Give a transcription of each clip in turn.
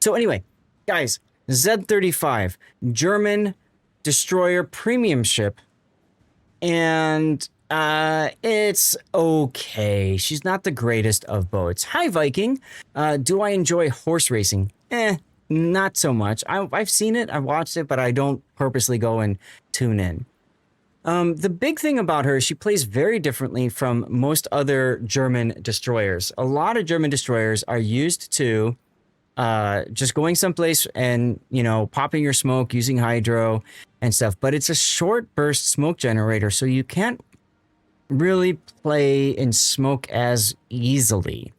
So anyway, guys, Z-35, German destroyer premium ship, and it's okay. She's not the greatest of boats. Hi, Viking. Do I enjoy horse racing? Not so much. I've seen it, I've watched it, but I don't purposely go and tune in. The big thing about her is she plays very differently from most other German destroyers. A lot of German destroyers are used to just going someplace and, you know, popping your smoke, using hydro and stuff. But it's a short burst smoke generator, so you can't really play in smoke as easily.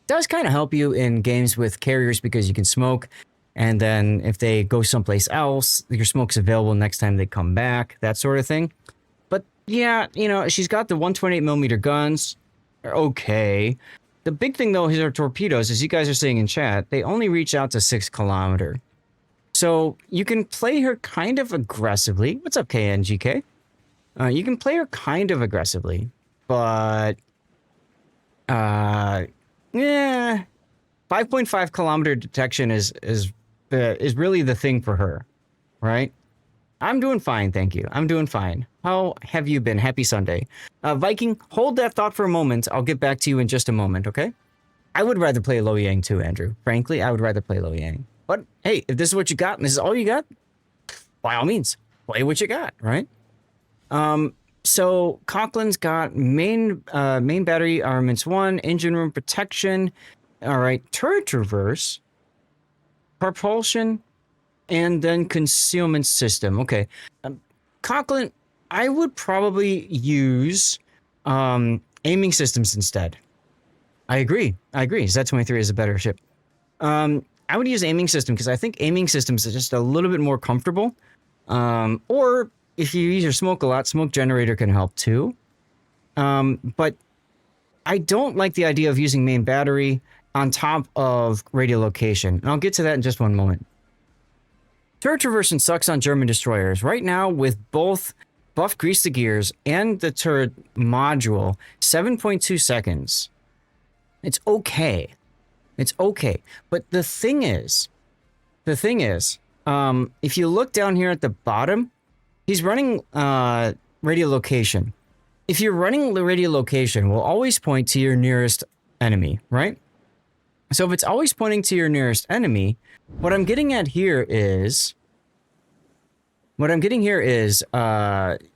It does kind of help you in games with carriers because you can smoke, and then if they go someplace else, your smoke's available next time they come back, that sort of thing. But yeah, you know, she's got the 128mm guns. They're okay. The big thing, though, is her torpedoes, as you guys are saying in chat, they only reach out to 6 kilometers. So you can play her kind of aggressively. What's up, KNGK? You can play her kind of aggressively, but yeah, 5.5 kilometer detection is really the thing for her, right? I'm doing fine, thank you. I'm doing fine. How have you been? Happy Sunday. Viking, hold that thought for a moment. I'll get back to you in just a moment, okay? I would rather play Lo Yang too, Andrew. Frankly, I would rather play Lo Yang. But hey, if this is what you got and this is all you got, by all means, play what you got, right? So Cochrane's got main battery armaments 1, engine room protection, all right, turret reverse, propulsion, and then concealment system. Okay, Cochrane, I would probably use aiming systems instead. I agree. Z-23 is a better ship. I would use aiming system because I think aiming systems are just a little bit more comfortable. Or if you use your smoke a lot, smoke generator can help too. But I don't like the idea of using main battery on top of radio location. And I'll get to that in just one moment. Turret traversion sucks on German destroyers. Right now, with both buff grease the gears and the turret module, 7.2 seconds. It's okay. It's okay. But the thing is, if you look down here at the bottom, he's running radio location. If you're running the radio location, will always point to your nearest enemy, right? So if it's always pointing to your nearest enemy, what I'm getting here is,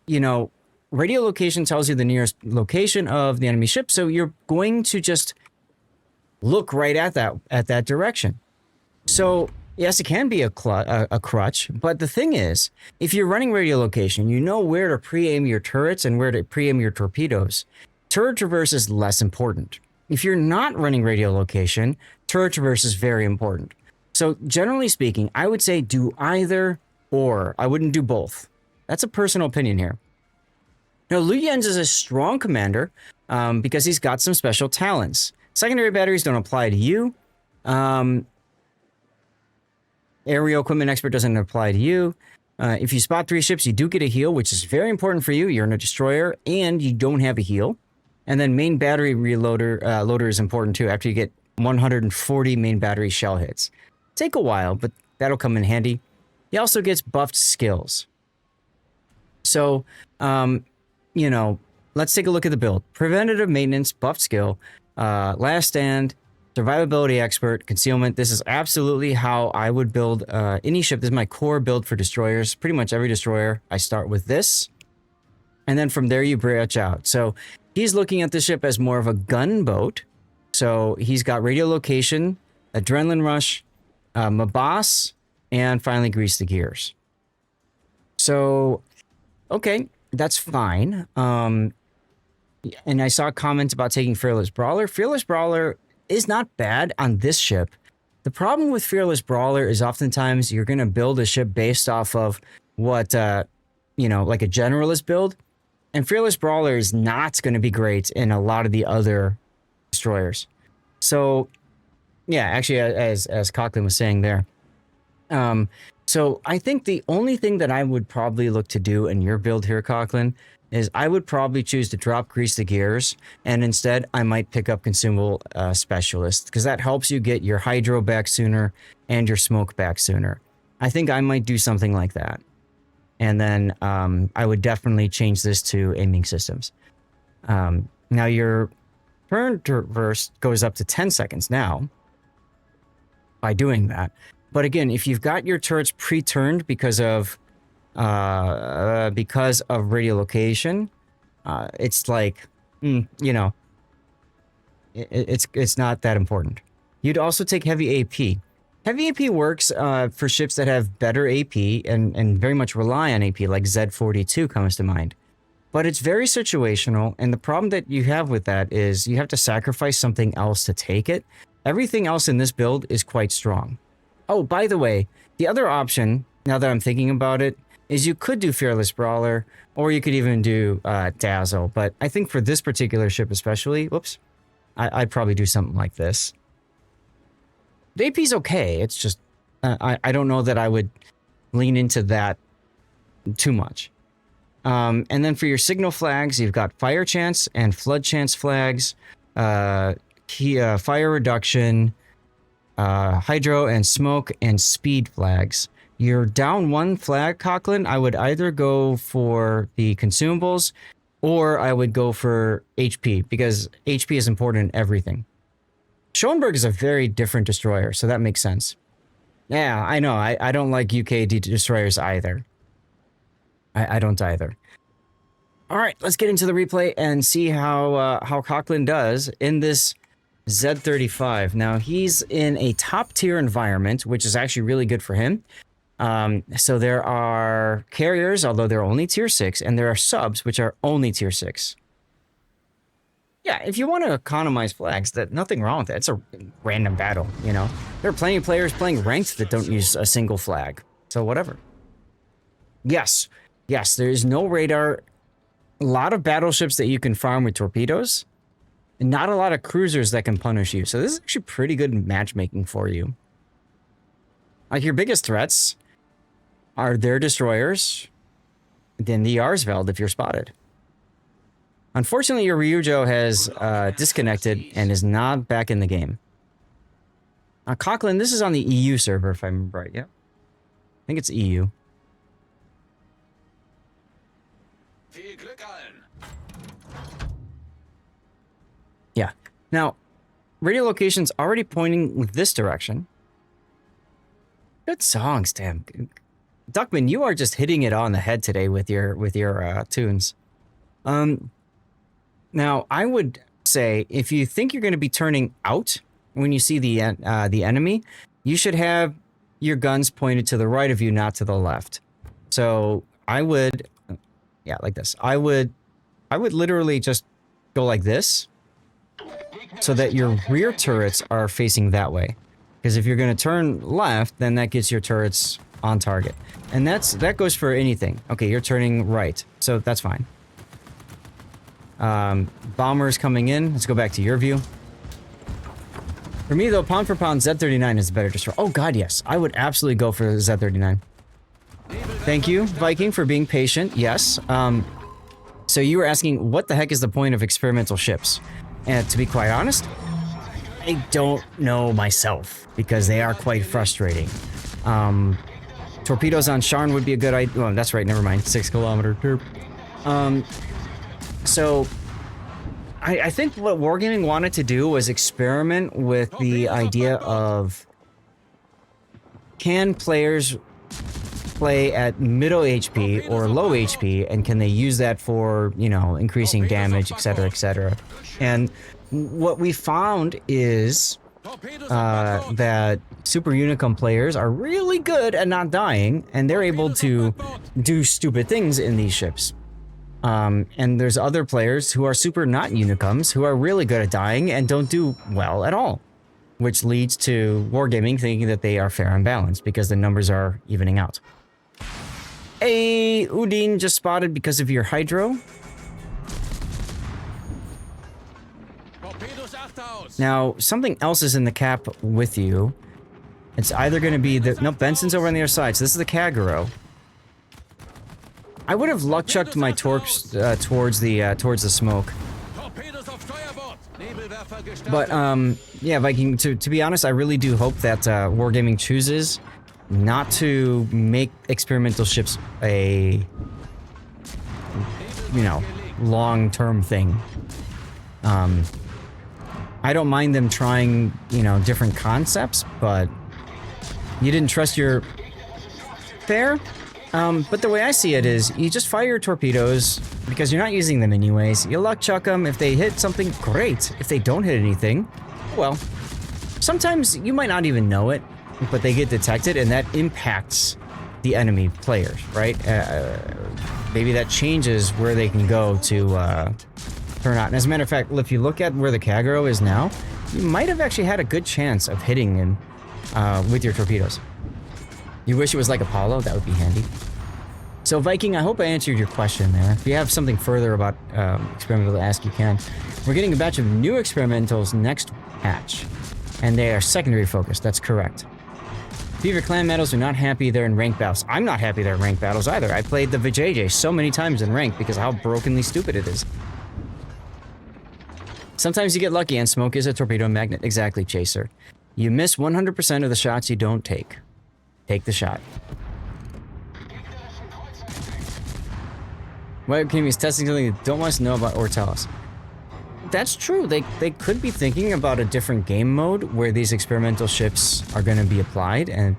you know, radio location tells you the nearest location of the enemy ship, so you're going to just look right at that direction. So yes, it can be a crutch, but the thing is, if you're running radio location, you know where to pre-aim your turrets and where to pre-aim your torpedoes. Turret traverse is less important. If you're not running radio location, turret traverse is very important. So generally speaking, I would say do either or. I wouldn't do both. That's a personal opinion here. Now, Liu Jens is a strong commander because he's got some special talents. Secondary batteries don't apply to you. Aerial equipment expert doesn't apply to you. If you spot 3 ships, you do get a heal, which is very important for you. You're in a destroyer and you don't have a heal. And then main battery loader is important too after you get 140 main battery shell hits. Take a while, but that'll come in handy. He also gets buffed skills. So, you know, let's take a look at the build. Preventative maintenance, buffed skill, last stand, survivability expert, concealment. This is absolutely how I would build any ship. This is my core build for destroyers. Pretty much every destroyer, I start with this. And then from there, you branch out. So he's looking at the ship as more of a gunboat. So he's got radio location, adrenaline rush, Mabas, and finally grease the gears. So, okay, that's fine. And I saw comments about taking Fearless Brawler. Fearless Brawler is not bad on this ship. The problem with Fearless Brawler is oftentimes you're going to build a ship based off of what, you know, like a generalist build. And Fearless Brawler is not going to be great in a lot of the other destroyers. So, yeah, actually, as Cochrane was saying there. So I think the only thing that I would probably look to do in your build here, Cochrane, is I would probably choose to drop grease the gears, and instead I might pick up consumable specialist, because that helps you get your hydro back sooner and your smoke back sooner. I think I might do something like that. And then I would definitely change this to aiming systems. Now your turn reverse goes up to 10 seconds now by doing that. But again, if you've got your turrets pre-turned because of radiolocation, it's like, you know, it's not that important. You'd also take heavy AP. Heavy AP works for ships that have better AP and very much rely on AP, like Z-42 comes to mind. But it's very situational, and the problem that you have with that is you have to sacrifice something else to take it. Everything else in this build is quite strong. Oh, by the way, the other option, now that I'm thinking about it, is you could do Fearless Brawler, or you could even do Dazzle. But I think for this particular ship especially, whoops, I'd probably do something like this. The AP's okay, it's just, I don't know that I would lean into that too much. And then for your signal flags, you've got Fire Chance and Flood Chance flags, Fire Reduction, Hydro and Smoke, and Speed flags. Your down one flag, Cochran, I would either go for the consumables, or I would go for HP, because HP is important in everything. Schoenberg is a very different destroyer, so that makes sense. Yeah, I know, I don't like UK destroyers either. I don't either. All right, let's get into the replay and see how Cochran does in this Z-35. Now, he's in a top-tier environment, which is actually really good for him. So there are carriers, although they're only tier 6, and there are subs, which are only tier 6. Yeah, if you want to economize flags, nothing wrong with that. It's a random battle, you know? There are plenty of players playing ranked that don't use a single flag. So whatever. Yes, there is no radar. A lot of battleships that you can farm with torpedoes, and not a lot of cruisers that can punish you. So this is actually pretty good matchmaking for you. Like, your biggest threats are their destroyers, then the Arsveld if you're spotted. Unfortunately, your Ryujo has disconnected and is not back in the game. Cochran, this is on the EU server, if I remember right. Yeah, I think it's EU. Yeah. Now, radio location's already pointing this direction. Good songs, damn. Duckman, you are just hitting it on the head today with your tunes. Now, I would say if you think you're going to be turning out when you see the enemy, you should have your guns pointed to the right of you, not to the left. So I would, yeah, like this. I would literally just go like this, so that your rear turrets are facing that way. Because if you're going to turn left, then that gets your turrets on target. And that goes for anything. Okay, you're turning right, so that's fine. Bombers coming in. Let's go back to your view. For me, though, pound for pound, Z-39 is a better destroyer. Oh, God, yes. I would absolutely go for Z-39. Thank you, Viking, for being patient. Yes. So you were asking, what the heck is the point of experimental ships? And to be quite honest, I don't know myself, because they are quite frustrating. Torpedoes on Sharn would be a good idea. Oh, that's right, never mind. 6 kilometer turp. So, I think what Wargaming wanted to do was experiment with the idea of, can players play at middle HP or low HP, and can they use that for, you know, increasing damage, etc., etc. And what we found is that Super Unicum players are really good at not dying, and they're able to do stupid things in these ships. And there's other players who are super not Unicums who are really good at dying and don't do well at all, which leads to Wargaming thinking that they are fair and balanced because the numbers are evening out. Hey, Udine just spotted because of your Hydro. Now, something else is in the cap with you. It's either going to be the... No, Benson's over on the other side, so this is the Kagero. I would have luck chucked my torps towards the smoke. But yeah, Viking. To be honest, I really do hope that Wargaming chooses not to make experimental ships a long-term thing. I don't mind them trying different concepts, but you didn't trust your fair. But the way I see it is, you just fire your torpedoes, because you're not using them anyways. You luck chuck them. If they hit something, great. If they don't hit anything, well, sometimes you might not even know it, but they get detected, and that impacts the enemy players, right? Maybe that changes where they can go to turn out. And as a matter of fact, if you look at where the Kagero is now, you might have actually had a good chance of hitting him with your torpedoes. You wish it was like Apollo? That would be handy. So Viking, I hope I answered your question there. If you have something further about experimental to ask, you can. We're getting a batch of new experimentals next patch, and they are secondary focused. That's correct. Beaver clan medals are not happy they're in ranked battles. I'm not happy they're in ranked battles either. I played the Vijay so many times in ranked because of how brokenly stupid it is. Sometimes you get lucky, and smoke is a torpedo magnet. Exactly, Chaser. You miss 100% of the shots you don't take. Take the shot. White Academy is testing something they don't want us to know about or tell us. That's true. They could be thinking about a different game mode where these experimental ships are going to be applied, and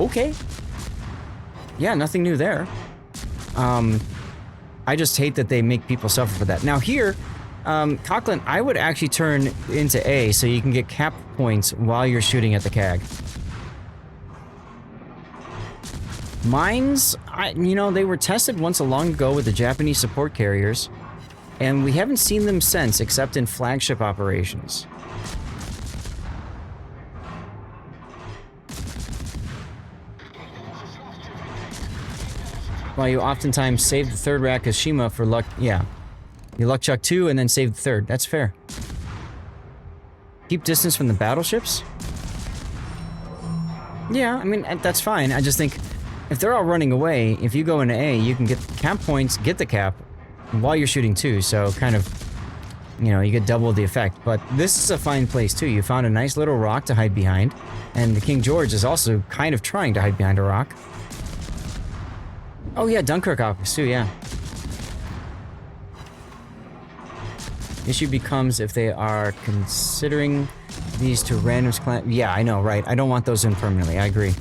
okay. Yeah, nothing new there. I just hate that they make people suffer for that. Now here, Coughlin, I would actually turn into A so you can get cap points while you're shooting at the CAG. Mines, they were tested once a long ago with the Japanese support carriers, and we haven't seen them since, except in flagship operations. While you oftentimes save the third rack as Shima for luck, yeah. You luck chuck 2 and then save the third. That's fair. Keep distance from the battleships? Yeah, I mean, that's fine. I just think if they're all running away, if you go into A, you can get cap points, get the cap, while you're shooting too, so kind of, you get double the effect. But this is a fine place too. You found a nice little rock to hide behind, and the King George is also kind of trying to hide behind a rock. Oh yeah, Dunkirk Office too, yeah. Issue becomes if they are considering these to randoms clan. Yeah, I know, right? I don't want those in permanently. I agree.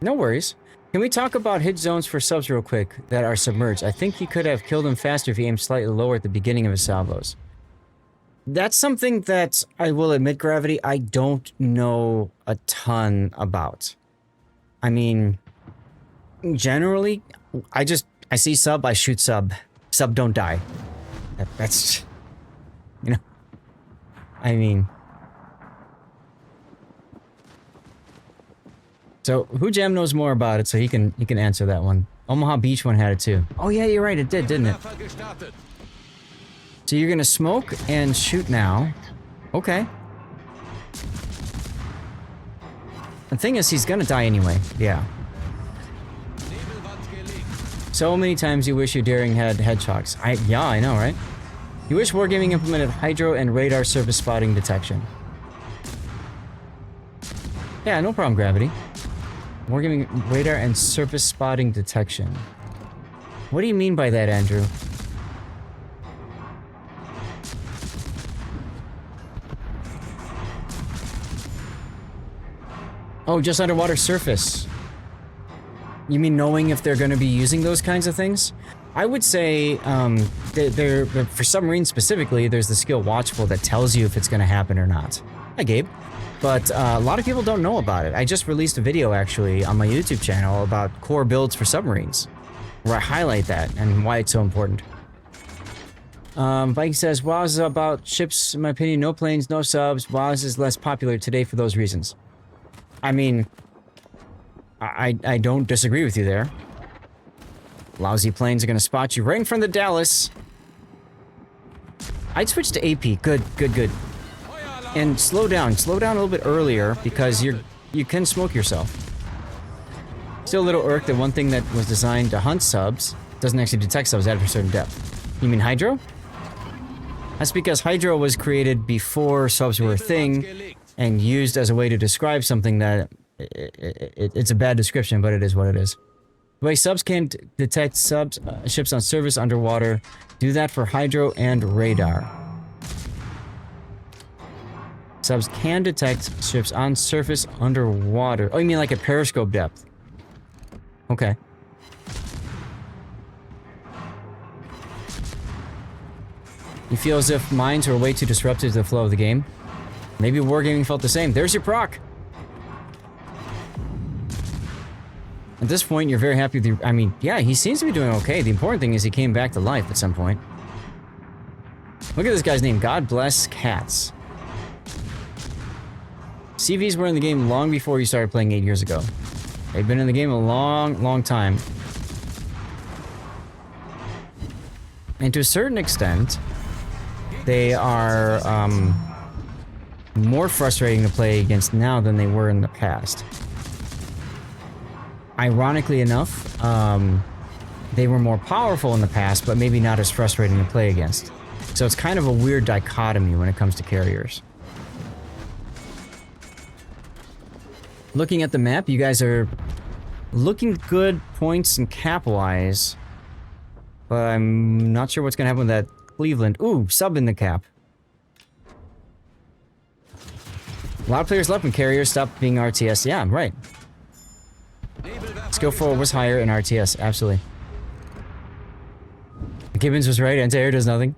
No worries. Can we talk about hit zones for subs real quick that are submerged? I think he could have killed them faster if he aimed slightly lower at the beginning of his salvos. That's something that I will admit, Gravity, I don't know a ton about. I mean, generally, I see sub, I shoot sub. Sub don't die. That's, I mean. So, Hujam knows more about it, so he can answer that one. Omaha Beach one had it too. Oh yeah, you're right, it did, didn't it? So you're gonna smoke and shoot now. Okay. The thing is, he's gonna die anyway. Yeah. So many times you wish your daring had hedgehogs. Yeah, I know, right? You wish Wargaming implemented hydro and radar surface spotting detection. Yeah, no problem, Gravity. Wargaming radar and surface spotting detection. What do you mean by that, Andrew? Oh, just underwater surface. You mean knowing if they're going to be using those kinds of things? I would say, for submarines specifically, there's the skill Watchful that tells you if it's going to happen or not. Hi, Gabe. But a lot of people don't know about it. I just released a video, actually, on my YouTube channel about core builds for submarines, where I highlight that and why it's so important. Viking says, WoWs is about ships, in my opinion, no planes, no subs. WoWs is less popular today for those reasons. I mean, I don't disagree with you there. Lousy planes are going to spot you right in front of the Dallas. I'd switch to AP. Good. And slow down a little bit earlier because you can smoke yourself. Still a little irked that one thing that was designed to hunt subs doesn't actually detect subs at a certain depth. You mean Hydro? That's because Hydro was created before subs were a thing and used as a way to describe something that it's a bad description, but it is what it is. The way subs can detect ships on surface underwater, do that for Hydro and radar. Subs can detect ships on surface underwater. Oh, you mean like at periscope depth? Okay. You feel as if mines are way too disruptive to the flow of the game? Maybe Wargaming felt the same. There's your proc! At this point, you're very happy with your... I mean, yeah, he seems to be doing okay. The important thing is he came back to life at some point. Look at this guy's name. God bless cats. CVs were in the game long before you started playing 8 years ago. They've been in the game a long, long time. And to a certain extent, they are more frustrating to play against now than they were in the past. Ironically enough, they were more powerful in the past, but maybe not as frustrating to play against. So it's kind of a weird dichotomy when it comes to carriers. Looking at the map, you guys are looking good points and cap-wise, but I'm not sure what's going to happen with that Cleveland. Ooh, sub in the cap. A lot of players left when carriers stopped being RTS. Yeah, right. Skill 4 was higher in RTS, absolutely. Gibbons was right, anti-air does nothing.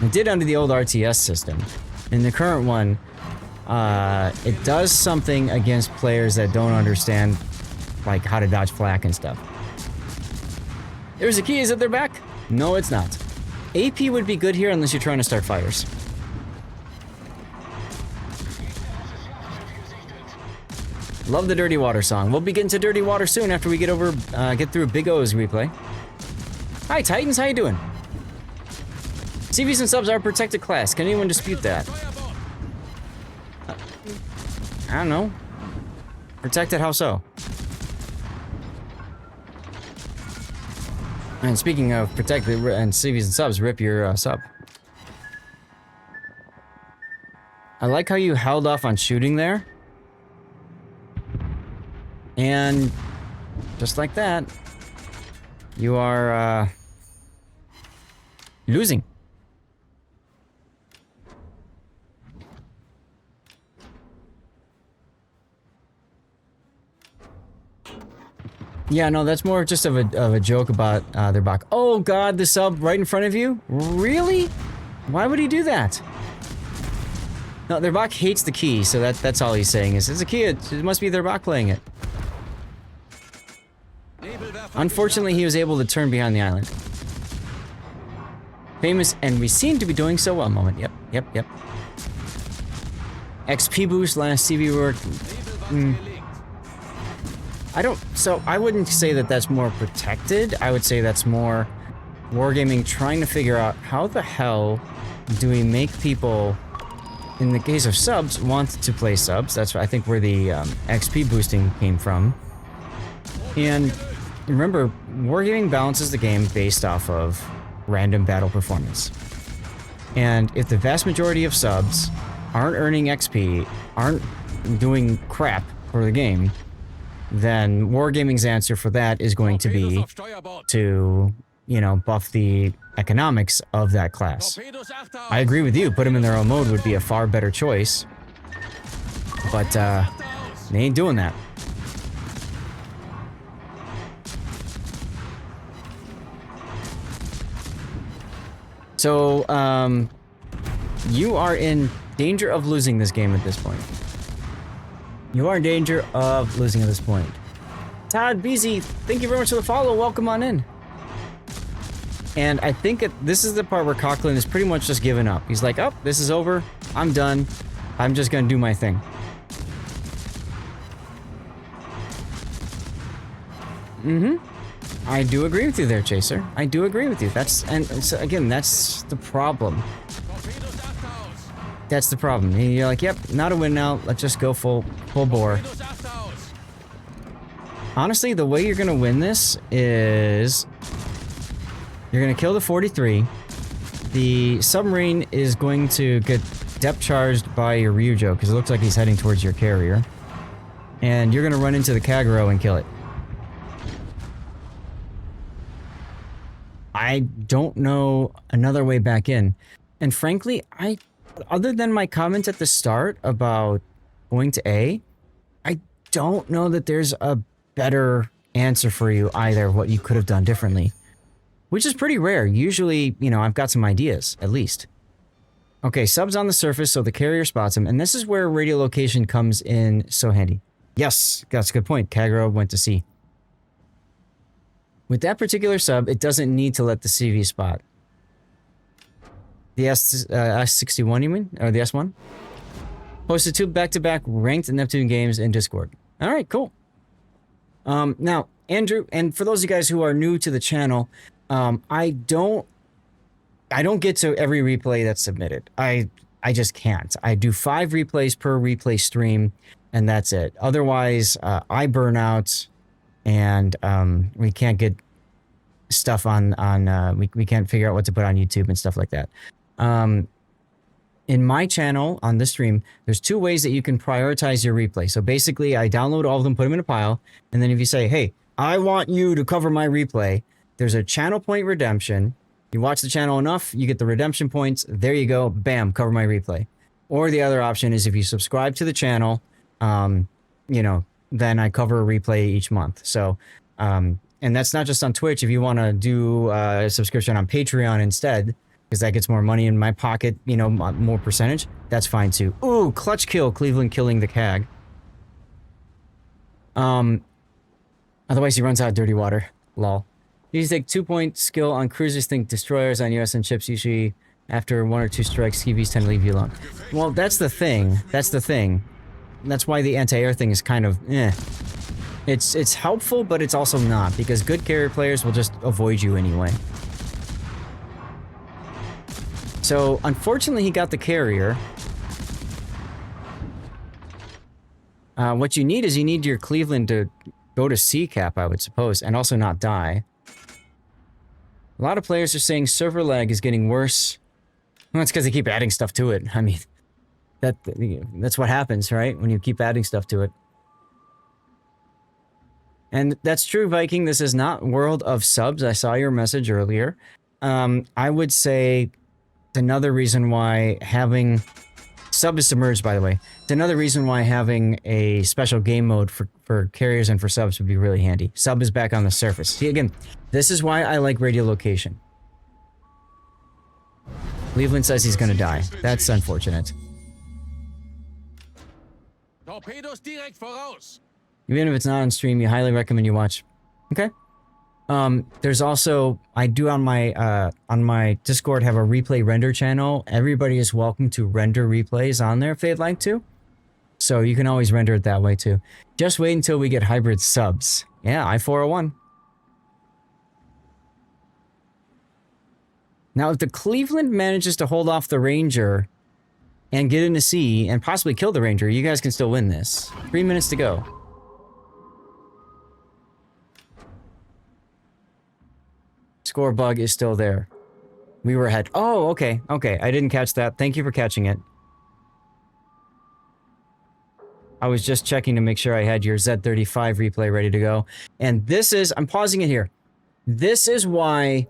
It did under the old RTS system. In the current one, it does something against players that don't understand, like, how to dodge flak and stuff. There's a key, is it their back? No, it's not. AP would be good here unless you're trying to start fires. Love the Dirty Water song. We'll be getting to Dirty Water soon after we get through Big O's replay. Hi, Titans, how you doing? CVs and subs are a protected class. Can anyone dispute that? I don't know. Protected, how so? And speaking of protected and CVs and subs, rip your sub. I like how you held off on shooting there. And just like that, you are losing. Yeah, no, that's more just of a joke about their back. Oh god, the sub right in front of you? Really? Why would he do that? No, their bot hates the key, so that's all he's saying is it's a key, it must be their bot playing it. Unfortunately, he was able to turn behind the island. Famous, and we seem to be doing so well. Moment, yep. XP boost, last CV work. I wouldn't say that that's more protected. I would say that's more Wargaming trying to figure out how the hell do we make people, in the case of subs, want to play subs. That's, I think, where the XP boosting came from. And remember, Wargaming balances the game based off of random battle performance. And if the vast majority of subs aren't earning XP, aren't doing crap for the game, then Wargaming's answer for that is going to be to, you know, buff the economics of that class. I agree with you, put them in their own mode would be a far better choice. But, they ain't doing that. So, you are in danger of losing this game at this point. You are in danger of losing at this point. Todd Beasy, thank you very much for the follow. Welcome on in. And I think this is the part where Coughlin is pretty much just giving up. He's like, oh, this is over. I'm done. I'm just gonna do my thing. I do agree with you there, Chaser. I do agree with you. So again, that's the problem. That's the problem. You're like, yep, not a win now. Let's just go full bore. Honestly, the way you're going to win this is you're going to kill the 43. The submarine is going to get depth charged by your Ryujo because it looks like he's heading towards your carrier. And you're going to run into the Kagero and kill it. I don't know another way back in. And frankly, other than my comment at the start about going to A, I don't know that there's a better answer for you either of what you could have done differently. Which is pretty rare. Usually, you know, I've got some ideas, at least. Okay, sub's on the surface, so the carrier spots him. And this is where radiolocation comes in so handy. Yes, that's a good point. Kagero went to C. With that particular sub, it doesn't need to let the CV spot. The S61, you mean? Or the S1? Posted 2 back-to-back ranked Neptune games in Discord. Alright, cool. Now, Andrew, and for those of you guys who are new to the channel, I don't get to every replay that's submitted. I just can't. I do 5 replays per replay stream, and that's it. Otherwise, I burn out, and we can't get stuff on we can't figure out what to put on YouTube and stuff like that. In my channel, on this stream, there's 2 ways that you can prioritize your replay. So basically, I download all of them, put them in a pile, and then if you say, hey, I want you to cover my replay, there's a channel point redemption. You watch the channel enough, you get the redemption points. There you go. Bam, cover my replay. Or the other option is if you subscribe to the channel, you know, then I cover a replay each month. So, and that's not just on Twitch. If you want to do a subscription on Patreon instead, because that gets more money in my pocket, you know, more percentage, that's fine too. Ooh, clutch kill, Cleveland killing the CAG. Otherwise he runs out of dirty water. Lol. You take 2-point skill on cruisers, think destroyers on USN ships. Usually after 1 or 2 strikes, TVs tend to leave you alone. Well, that's the thing. That's the thing. That's why the anti-air thing is kind of eh. It's helpful, but it's also not, because good carrier players will just avoid you anyway. So, unfortunately, he got the carrier. What you need is you need your Cleveland to go to C cap, I would suppose, and also not die. A lot of players are saying server lag is getting worse. Well, it's because they keep adding stuff to it. I mean, that's what happens, right? When you keep adding stuff to it. And that's true, Viking. This is not World of Subs. I saw your message earlier. I would say it's another reason why having... Sub is submerged, by the way. It's another reason why having a special game mode for carriers and for subs would be really handy. Sub is back on the surface. See, again, this is why I like radiolocation. Cleveland says he's gonna die. That's unfortunate. Torpedos direkt voraus. Even if it's not on stream, you highly recommend you watch. Okay. There's also, I do on my Discord have a replay render channel. Everybody is welcome to render replays on there if they'd like to. So you can always render it that way too. Just wait until we get hybrid subs. Yeah, I-401. Now, if the Cleveland manages to hold off the Ranger and get into C and possibly kill the Ranger, you guys can still win this. 3 minutes to go. Score bug is still there. We were ahead. Oh, okay. Okay, I didn't catch that. Thank you for catching it. I was just checking to make sure I had your Z-35 replay ready to go. And this is... I'm pausing it here. This is why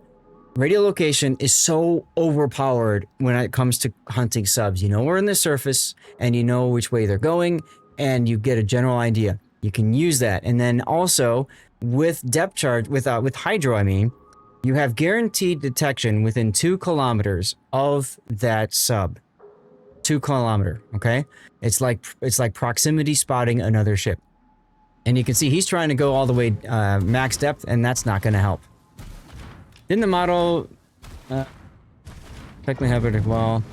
radiolocation is so overpowered when it comes to hunting subs. You know we're in the surface, and you know which way they're going, and you get a general idea. You can use that. And then also, with depth charge... With Hydro, I mean... You have guaranteed detection within 2 kilometers of that sub. 2 kilometer, okay? It's like proximity spotting another ship. And you can see he's trying to go all the way max depth, and that's not going to help. Didn't the model technically have it? Well,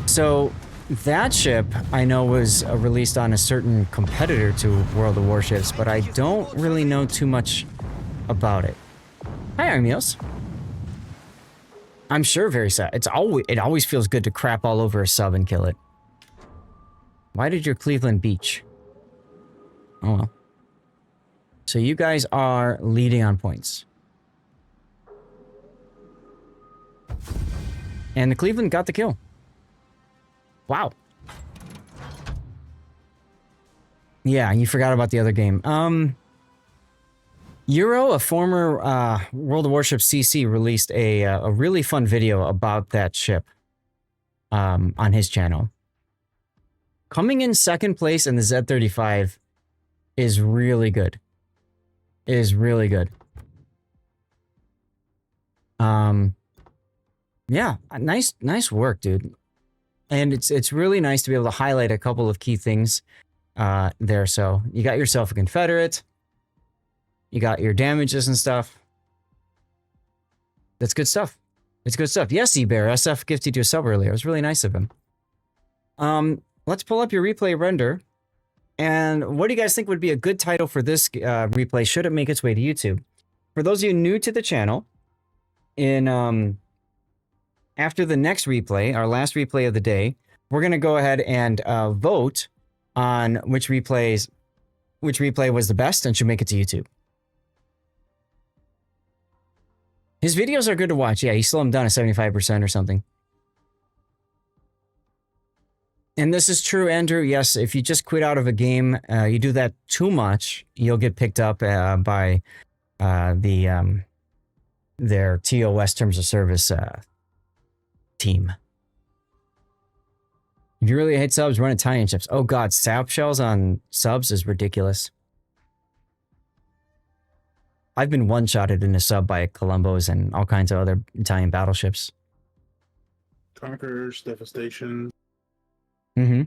so that ship I know was released on a certain competitor to World of Warships, but I don't really know too much about it. Hi, Armios. I'm sure very sad. It always feels good to crap all over a sub and kill it. Why did your Cleveland beach? Oh well. So you guys are leading on points. And the Cleveland got the kill. Wow. Yeah, you forgot about the other game. Euro, a former World of Warships CC, released a really fun video about that ship on his channel. Coming in second place in the Z-35 is really good. Is really good. Yeah, nice work, dude. And it's really nice to be able to highlight a couple of key things there. So you got yourself a Confederate. You got your damages and stuff. That's good stuff. It's good stuff. Yes, eBear. SF gifted you a sub earlier. It was really nice of him. Let's pull up your replay render. And what do you guys think would be a good title for this replay should it make its way to YouTube? For those of you new to the channel, after the next replay, our last replay of the day, we're going to go ahead and vote on which replay was the best and should make it to YouTube. His videos are good to watch. Yeah, he slowed them down to 75% or something. And this is true, Andrew. Yes, if you just quit out of a game, you do that too much, you'll get picked up by their TOS terms of service team. If you really hate subs, run Italian ships. Oh god, sap shells on subs is ridiculous. I've been one-shotted in a sub by Columbos and all kinds of other Italian battleships. Conquerors, Devastation. Mm-hmm.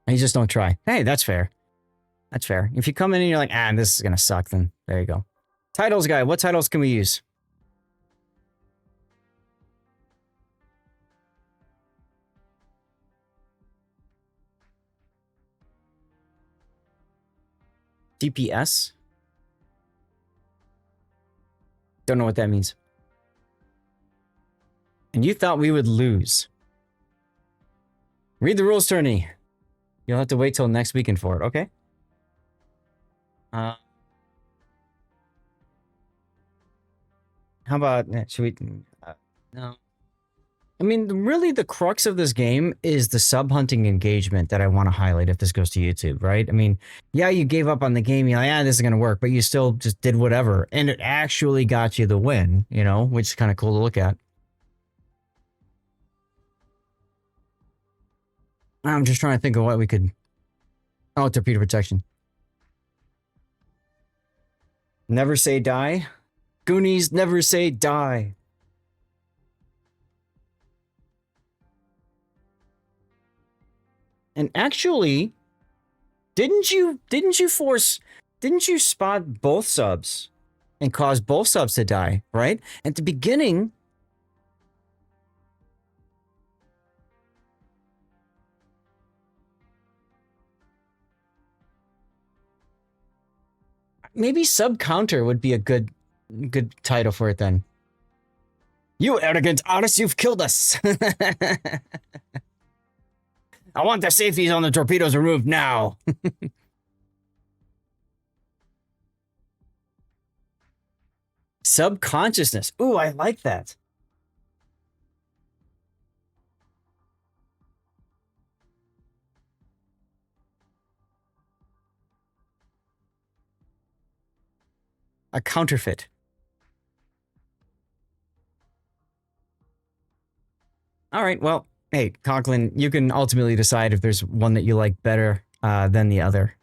And you just don't try. Hey, that's fair. That's fair. If you come in and you're like, this is gonna suck, then there you go. Titles guy, what titles can we use? DPS? Don't know what that means. And you thought we would lose. Read the rules, Turney. You'll have to wait till next weekend for it, okay? How about... should we... no. I mean, really the crux of this game is the sub-hunting engagement that I want to highlight if this goes to YouTube, right? I mean, yeah, you gave up on the game. You're like, this is going to work. But you still just did whatever. And it actually got you the win, you know, which is kind of cool to look at. I'm just trying to think of what we could... Oh, torpedo protection. Never say die. Goonies, never say die. And actually, didn't you spot both subs and cause both subs to die, right? At the beginning, maybe sub counter would be a good title for it then. You arrogant artist, you've killed us. I want the safeties on the torpedoes removed now. SUBconsciousness. Ooh, I like that. A counterfeit. All right, well, hey, Conklin, you can ultimately decide if there's one that you like better than the other.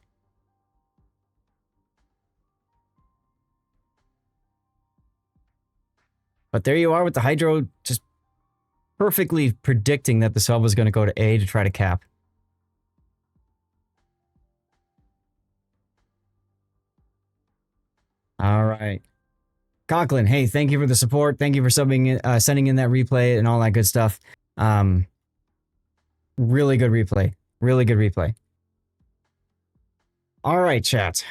But there you are with the Hydro just perfectly predicting that the sub was going to go to A to try to cap. All right. Conklin, hey, thank you for the support. Thank you for sending in that replay and all that good stuff. Really good replay. Really good replay. All right, chat.